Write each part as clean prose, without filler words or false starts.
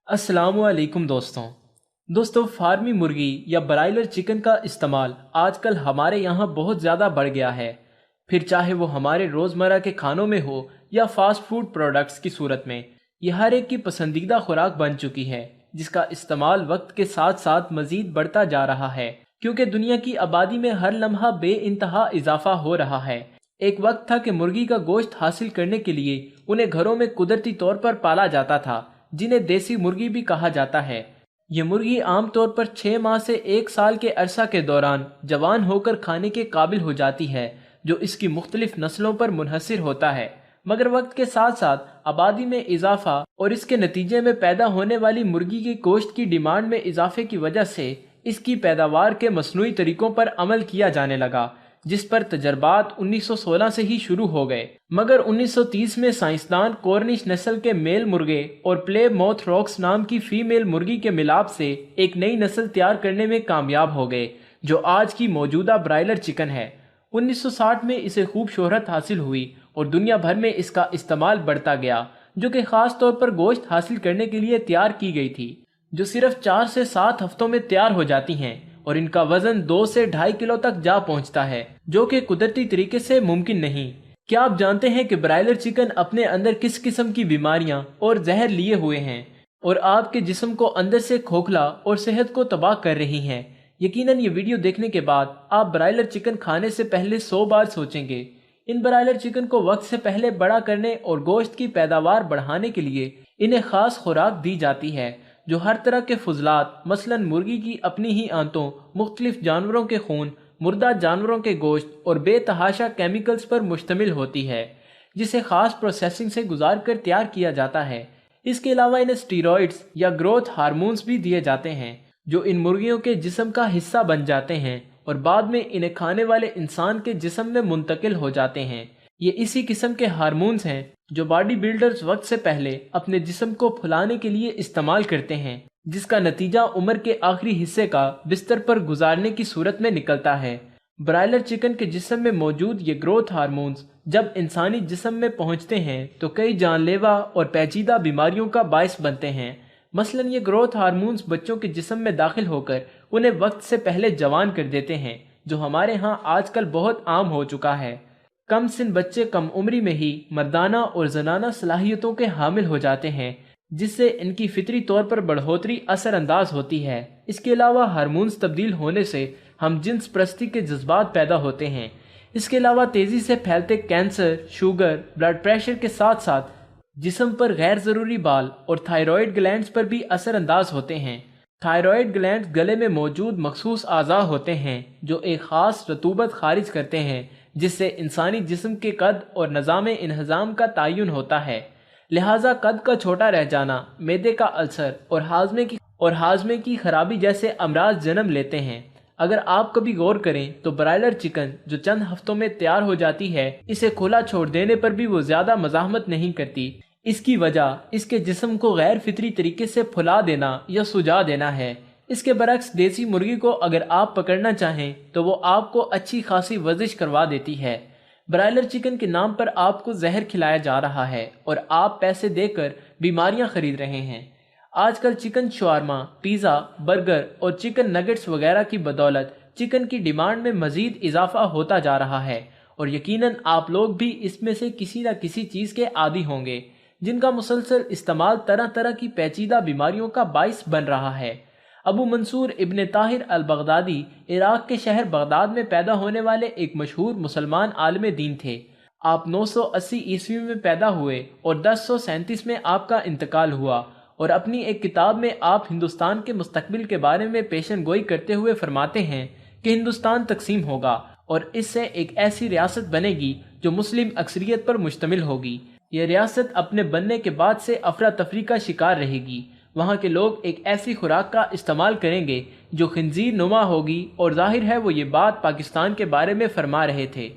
अस्सलाम वालेकुम दोस्तों फार्मी मुर्गी या ब्रायलर चिकन का इस्तेमाल आजकल हमारे यहाँ बहुत ज़्यादा बढ़ गया है। फिर चाहे वो हमारे रोज़मर्रा के खानों में हो या फास्ट फूड प्रोडक्ट्स की सूरत में, ये हर एक की पसंदीदा खुराक बन चुकी है, जिसका इस्तेमाल वक्त के साथ साथ मज़ीद बढ़ता जा रहा है क्योंकि दुनिया की आबादी में हर लम्हा बेइंतहा इजाफा हो रहा है। एक वक्त था कि मुर्गी का गोश्त हासिल करने के लिए उन्हें घरों में कुदरती तौर पर पाला जाता था, जिन्हें देसी मुर्गी भी कहा जाता है। ये मुर्गी आमतौर पर 6 माह से 1 साल के अरसा के दौरान जवान होकर खाने के काबिल हो जाती है, जो इसकी मुख्तलिफ नस्लों पर मुनहसिर होता है। मगर वक्त के साथ साथ आबादी में इजाफा और इसके नतीजे में पैदा होने वाली मुर्गी के गोश्त की डिमांड में इजाफे की वजह से इसकी पैदावार के मसनूई तरीकों पर अमल किया जाने लगा, जिस पर तजर्बात 1916 से ही शुरू हो गए। मगर 1930 में साइंसदान कॉर्निश नस्ल के मेल मुर्गे और प्लेमोथ रॉक्स नाम की फीमेल मुर्गी के मिलाप से एक नई नस्ल तैयार करने में कामयाब हो गए, जो आज की मौजूदा ब्रायलर चिकन है। 1960 में इसे खूब शोहरत हासिल हुई और दुनिया भर में इसका इस्तेमाल बढ़ता गया, जो कि खास तौर पर गोश्त हासिल करने के लिए तैयार की गई थी, जो सिर्फ 4 से 7 हफ्तों में तैयार हो जाती हैं और इनका वजन 2 से 2.5 किलो तक जा पहुंचता है, जो कि कुदरती तरीके से मुमकिन नहीं। क्या आप जानते हैं कि ब्रायलर चिकन अपने अंदर किस किस्म की बीमारियां और जहर लिए हुए हैं और आपके जिस्म को अंदर से खोखला और सेहत को तबाह कर रही हैं? यकीनन ये वीडियो देखने के बाद आप ब्रायलर चिकन खाने से पहले 100 बार सोचेंगे। इन ब्रायलर चिकन को वक्त से पहले बड़ा करने और गोश्त की पैदावार बढ़ाने के लिए इन्हें खास खुराक दी जाती है, जो हर तरह के फुजलात मसलन मुर्गी की अपनी ही आंतों, मुख्तलिफ जानवरों के खून, मुर्दा जानवरों के गोश्त और बेतहाशा केमिकल्स पर मुश्तमिल होती है, जिसे खास प्रोसेसिंग से गुजार कर तैयार किया जाता है। इसके अलावा इन्हें स्टीरॉइड्स या ग्रोथ हार्मोन्स भी दिए जाते हैं, जो इन मुर्गियों के जिस्म का हिस्सा बन जाते हैं और बाद में इन्हें खाने वाले इंसान के जिस्म में मुंतकिल हो जाते हैं। ये इसी किस्म के हार्मोन्स हैं जो बॉडी बिल्डर्स वक्त से पहले अपने जिस्म को फुलाने के लिए इस्तेमाल करते हैं, जिसका नतीजा उम्र के आखिरी हिस्से का बिस्तर पर गुजारने की सूरत में निकलता है। ब्रायलर चिकन के जिस्म में मौजूद ये ग्रोथ हार्मोन्स जब इंसानी जिस्म में पहुंचते हैं तो कई जानलेवा और पेचीदा बीमारियों का बायस बनते हैं। मसलन ये ग्रोथ हार्मोन्स बच्चों के जिस्म में दाखिल होकर उन्हें वक्त से पहले जवान कर देते हैं, जो हमारे यहाँ आजकल बहुत आम हो चुका है। कम सिन बच्चे कम उम्री में ही मर्दाना और जनाना सलाहियतों के हामिल हो जाते हैं, जिससे इनकी फितरी तौर पर बढ़ोतरी असरअंदाज होती है। इसके अलावा हार्मोन्स तब्दील होने से हम जिन्स प्रस्ती के जज्बात पैदा होते हैं। इसके अलावा तेजी से फैलते कैंसर, शुगर, ब्लड प्रेशर के साथ साथ जिस्म पर गैर जरूरी बाल और थायराइड ग्लैंड्स पर भी असरअंदाज होते हैं। थायराइड ग्लैंड्स गले में मौजूद मखसूस आज़ा होते हैं जो एक खास रतूबत खारिज करते हैं, जिससे इंसानी जिस्म के कद और निज़ाम इन्हज़ाम का तयन होता है। लिहाजा कद का छोटा रह जाना, मैदे का अल्सर और हाजमे की खराबी जैसे अमराज जन्म लेते हैं। अगर आप कभी गौर करें तो ब्रायलर चिकन जो चंद हफ्तों में तैयार हो जाती है, इसे खुला छोड़ देने पर भी वो ज्यादा मज़ाहमत नहीं करती। इसकी वजह इसके जिस्म को गैर फितरी तरीके से फुला देना या सुजा देना है। इसके बरक्स देसी मुर्गी को अगर आप पकड़ना चाहें तो वो आपको अच्छी खासी वर्जिश करवा देती है। ब्रायलर चिकन के नाम पर आपको जहर खिलाया जा रहा है और आप पैसे देकर बीमारियां खरीद रहे हैं। आजकल चिकन शवारमा, पिज़्ज़ा, बर्गर और चिकन नगेट्स वगैरह की बदौलत चिकन की डिमांड में मजीद इजाफा होता जा रहा है और यकीनन आप लोग भी इसमें से किसी न किसी चीज़ के आदी होंगे, जिनका मुसलसल इस्तेमाल तरह तरह की पेचीदा बीमारियों का बाइस बन रहा है। अबू मंसूर इब्न ताहिर अल बगदादी इराक के शहर बगदाद में पैदा होने वाले एक मशहूर मुसलमान आलिम दीन थे। आप 980 ईस्वी में पैदा हुए और 1037 में आपका इंतकाल हुआ और अपनी एक किताब में आप हिंदुस्तान के मुस्तकबिल के बारे में पेशन गोई करते हुए फरमाते हैं कि हिंदुस्तान तकसीम होगा और इससे एक ऐसी रियासत बनेगी जो मुस्लिम अक्सरियत पर मुश्तमिल होगी। यह रियासत अपने बनने के बाद से अफरा तफरी का शिकार रहेगी। वहाँ के लोग एक ऐसी खुराक का इस्तेमाल करेंगे जो खिंजीर नुमा होगी और जाहिर है वो ये बात पाकिस्तान के बारे में फरमा रहे थे,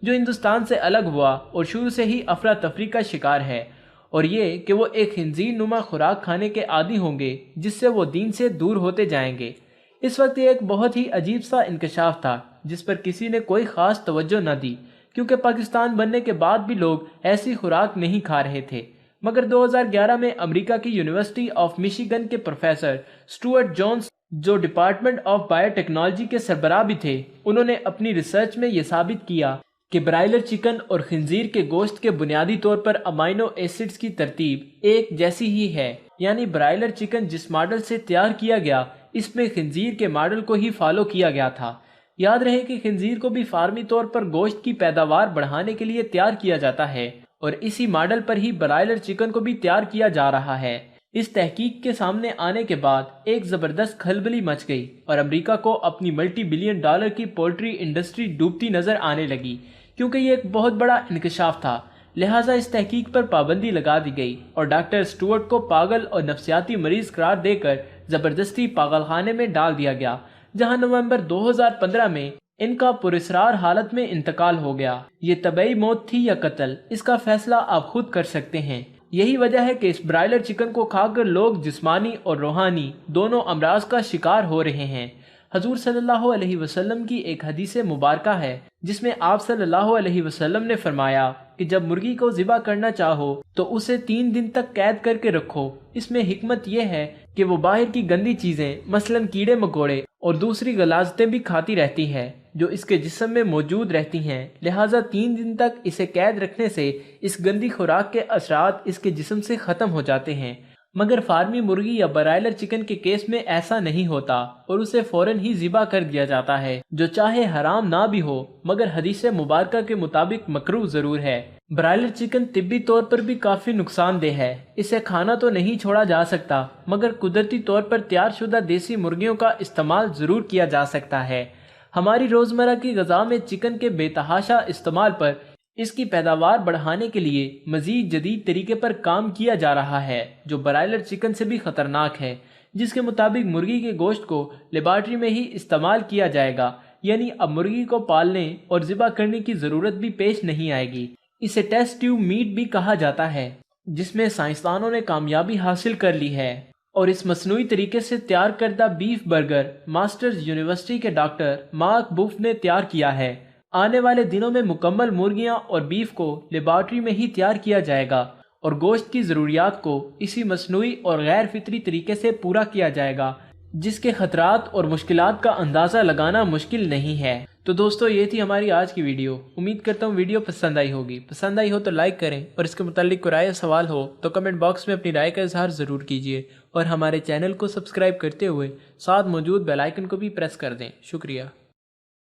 जो हिंदुस्तान से अलग हुआ और शुरू से ही अफरा तफरी का शिकार है, और ये कि वो एक खिंजीर नुमा खुराक खाने के आदी होंगे जिससे वो दीन से दूर होते जाएंगे। इस वक्त ये एक बहुत ही अजीब सा इंकशाफ था जिस पर किसी ने कोई खास तवज्जो न दी, क्योंकि पाकिस्तान बनने के बाद भी लोग ऐसी खुराक नहीं खा रहे थे। मगर 2011 में अमेरिका की यूनिवर्सिटी ऑफ मिशिगन के प्रोफेसर स्टुअर्ट जोन्स, जो डिपार्टमेंट ऑफ बायोटेक्नोलॉजी के सरबराह भी थे, उन्होंने अपनी रिसर्च में यह साबित किया कि ब्रायलर चिकन और खंजीर के गोश्त के बुनियादी तौर पर अमाइनो एसिड्स की तरतीब एक जैसी ही है। यानी ब्रायलर चिकन जिस मॉडल से तैयार किया गया, इसमें खंजीर के मॉडल को ही फॉलो किया गया था। याद रहे कि खंजीर को भी फार्मी तौर पर गोश्त की पैदावार बढ़ाने के लिए तैयार किया जाता है और इसी मॉडल पर ही ब्रायलर चिकन को भी तैयार किया जा रहा है। इस तहकीक के सामने आने के बाद एक जबरदस्त खलबली मच गई और अमेरिका को अपनी मल्टी बिलियन डॉलर की पोल्ट्री इंडस्ट्री डूबती नजर आने लगी, क्योंकि ये एक बहुत बड़ा इंकशाफ था। लिहाजा इस तहकीक पर पाबंदी लगा दी गई और डॉक्टर स्टुअर्ट को पागल और नफ्सियाती मरीज करार देकर जबरदस्ती पागलखाने में डाल दिया गया, जहां नवंबर 2015 में इनका पुरस्रार हालत में इंतकाल हो गया। ये तबई मौत थी या कत्ल, इसका फैसला आप खुद कर सकते हैं। यही वजह है कि इस ब्रायलर चिकन को खाकर लोग जिस्मानी और रूहानी दोनों अमराज का शिकार हो रहे हैं। हजूर सल्लल्लाहु अलैहि वसल्लम की एक हदीस मुबारका है जिसमें आप सल्लल्लाहु अलैहि वसल्लम ने फरमाया कि जब मुर्गी को ज़िबा करना चाहो तो उसे 3 दिन तक कैद करके रखो। इसमें हिकमत यह है कि वो बाहर की गंदी चीजें मसलन कीड़े मकोड़े और दूसरी गलाजतें भी खाती रहती है जो इसके जिस्म में मौजूद रहती हैं। लिहाजा 3 दिन तक इसे कैद रखने से इस गंदी खुराक के असरात इसके जिस्म से खत्म हो जाते हैं। मगर फार्मी मुर्गी या ब्रायलर चिकन के केस में ऐसा नहीं होता और उसे फौरन ही ज़िबा कर दिया जाता है, जो चाहे हराम ना भी हो मगर हदीस मुबारका के मुताबिक मकरूह जरूर है। ब्रायलर चिकन तिब्बी तौर पर भी काफी नुकसानदेह है। इसे खाना तो नहीं छोड़ा जा सकता मगर कुदरती तौर पर तैयार शुदा देसी मुर्गियों का इस्तेमाल जरूर किया जा सकता है। हमारी रोजमर्रा की ग़िज़ा में चिकन के बेतहाशा इस्तेमाल पर इसकी पैदावार बढ़ाने के लिए मजीद जदीद तरीके पर काम किया जा रहा है जो ब्रायलर चिकन से भी खतरनाक है, जिसके मुताबिक मुर्गी के गोश्त को लेबॉर्ट्री में ही इस्तेमाल किया जाएगा। यानी अब मुर्गी को पालने और ज़िबा करने की ज़रूरत भी पेश नहीं आएगी। इसे टेस्ट ट्यूब मीट भी कहा जाता है, जिसमें साइंसदानों ने कामयाबी हासिल कर ली है और इस मसनूई तरीके से तैयार करदा बीफ बर्गर मास्टर्स यूनिवर्सिटी के डॉक्टर मार्क बुफ ने तैयार किया है। आने वाले दिनों में मुकम्मल मुर्गियां और बीफ को लेबॉर्ट्री में ही तैयार किया जाएगा और गोश्त की ज़रूरियात को इसी मसनूई और गैर फितरी तरीके से पूरा किया जाएगा, जिसके खतरात और मुश्किलात का अंदाज़ा लगाना मुश्किल नहीं है। तो दोस्तों, ये थी हमारी आज की वीडियो। उम्मीद करता हूँ वीडियो पसंद आई होगी। पसंद आई हो तो लाइक करें और इसके मुताल्लिक कोई राय या सवाल हो तो कमेंट बॉक्स में अपनी राय का इजहार ज़रूर कीजिए और हमारे चैनल को सब्सक्राइब करते हुए साथ मौजूद बेल आइकन को भी प्रेस कर दें। शुक्रिया।